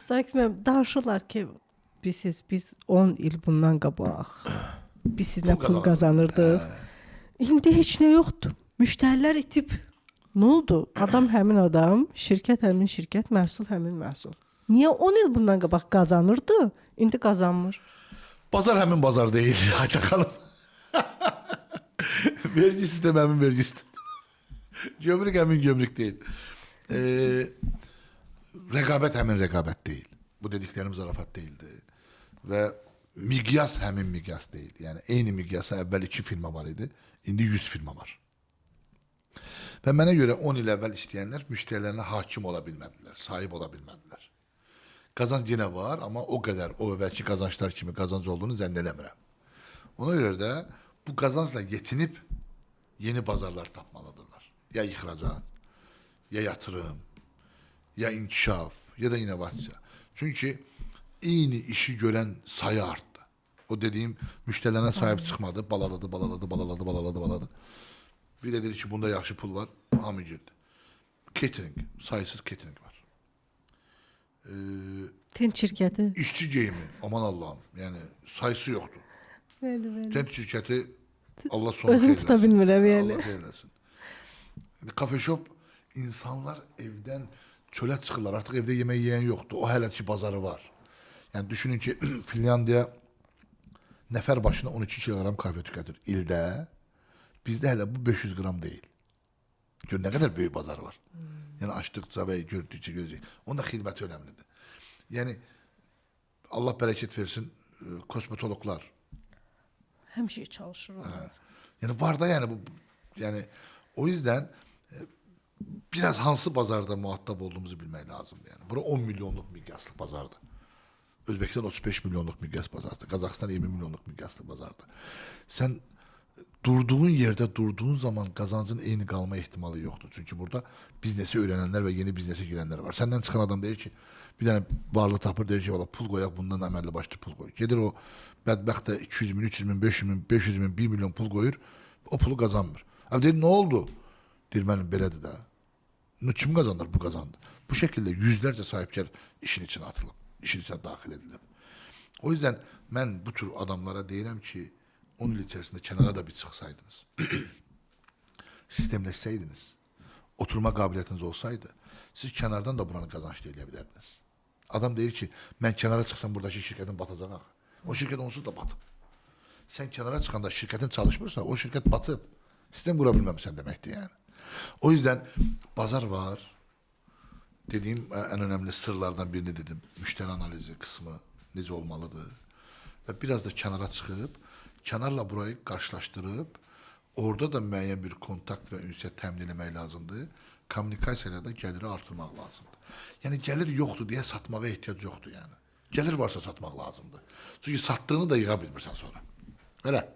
Sakit müəllim, danışırlar ki, biz 10 il bundan qabaq biz sizlə pul qazanırdıq. İndi heç nə yoxdur. Müştərilər itib. Nə oldu? Adam həmin adam, şirkət həmin şirkət, məhsul həmin məhsul. Niyə 10 il bundan qabaq qazanırdı, indi qazanmır? Bazar həmin bazar deyil, Ayta xanım. Vergi sistemi həmin vergi sistemi. Gömrük həmin gömrük deyil. Rəqabət həmin rəqabət deyil. Bu dediklərim zarafat değildi. Və miqyas həmin miqyas deyil. Yəni eyni miqyasa əvvəl 2 firma var idi, indi 100 firma var. Və mənə görə 10 il əvvəl istəyənlər müştərilərinə hakim ola bilmədilər, sahib ola bilmədilər. Qazanc yenə var, amma o qədər o əvvəlki qazançlar kimi qazanc olduğunu zənn eləmirəm. Ona görə də bu qazancla yetinib yeni bazarlar tapmalıdırlar. Ya ixracat, ya yatırım, ya inkişaf, ya da inovasiya. Çünki eyni işi görən sayı artdı. O dediyim müştərilərə sahib çıxmadı, balaladı. Bir de dedi ki bunda yaxşı pul var, hamı girdi. Catering, sayısız catering var. Tent şirkəti. İşçi geyimi, aman Allah'ım, yani sayısı yoktu. Bəli. Tent şirkəti Allah sonu Özüm tuta bilmirəm yəni. Allah xeyirləsin. Kafe shop, insanlar evdən çölə çıxırlar, artıq evdə yemək yeyən yoxdur. O hələ ki bazarı var. Yani düşünün ki Finlandiya nəfər başına 12 kilogram kahve tüketir ildə. Bizdə hələ bu 500 gram deyil. Gör nə qədər böyük bazar var. Yəni açdıqca və gördükcə görəcək. Onun da xidməti önəmlidir. Yəni Allah bərəkət versin kosmetologlar. Həmişə çalışırlar. Yəni var da yəni bu yəni o yüzden biraz hansı bazarda muhatap olduğumuzu bilmək lazımdır. Yəni bura 10 milyonluq miqyaslı bazardır. Özbekistan 35 milyonluq miqyas bazardır. Qazaxıstan 20 milyonluq miqyaslı bazardır. Sən durduğun yerde durduğun zaman kazancın eyni qalma ehtimalı yoktur. Çünkü burada biznesi öğrenenler ve yeni biznese girenler var. Senden çıkan adam deyir ki, bir tane varlı tapır deyir ki, valla pul koyak bundan əməlli başlı pul koy. Gedir o bədbəxt də 200 bin, 300 bin, 500 bin, 500 bin, 1 milyon pul koyur, o pulu kazanmır. Abi deyir ne oldu? Deyir mənim belədir də. Kim kazanır? Bu kazandı. Bu şekilde yüzlerce sahipkar işin içine atılıb, işin içine daxil edilib. O yüzden mən bu tür adamlara deyirəm ki, 10 il içerisinde kenara da bir çıksaydınız, sistemleşseydiniz, oturma kabiliyetiniz olsaydı, siz kenardan da buranı kazançlı edebilirdiniz. Adam deyir ki, ben kenara çıksam buradaki şirketin batacak. O şirket onsuz da batıp. Sen kenara çıkanda şirketin çalışmırsa o şirket batıp. Sistem kurabilmemişsen demekti yani. O yüzden pazar var. Dediğim en önemli sırlardan birini dedim. Müşteri analizi kısmı necə olmalıdır. Ve biraz da kenara çıkıp, kənarla burayı qarşılaşdırıb, orada da müəyyən bir kontakt və ünsiyyət təmin etmək lazımdır. Kommunikasiyayla da gəliri artırmaq lazımdır. Yəni gəlir yoxdur deyə satmağa ehtiyac yoxdur yəni. Gəlir varsa satmaq lazımdır. Çünki satdığını da yığa bilmirsən sonra. Elə.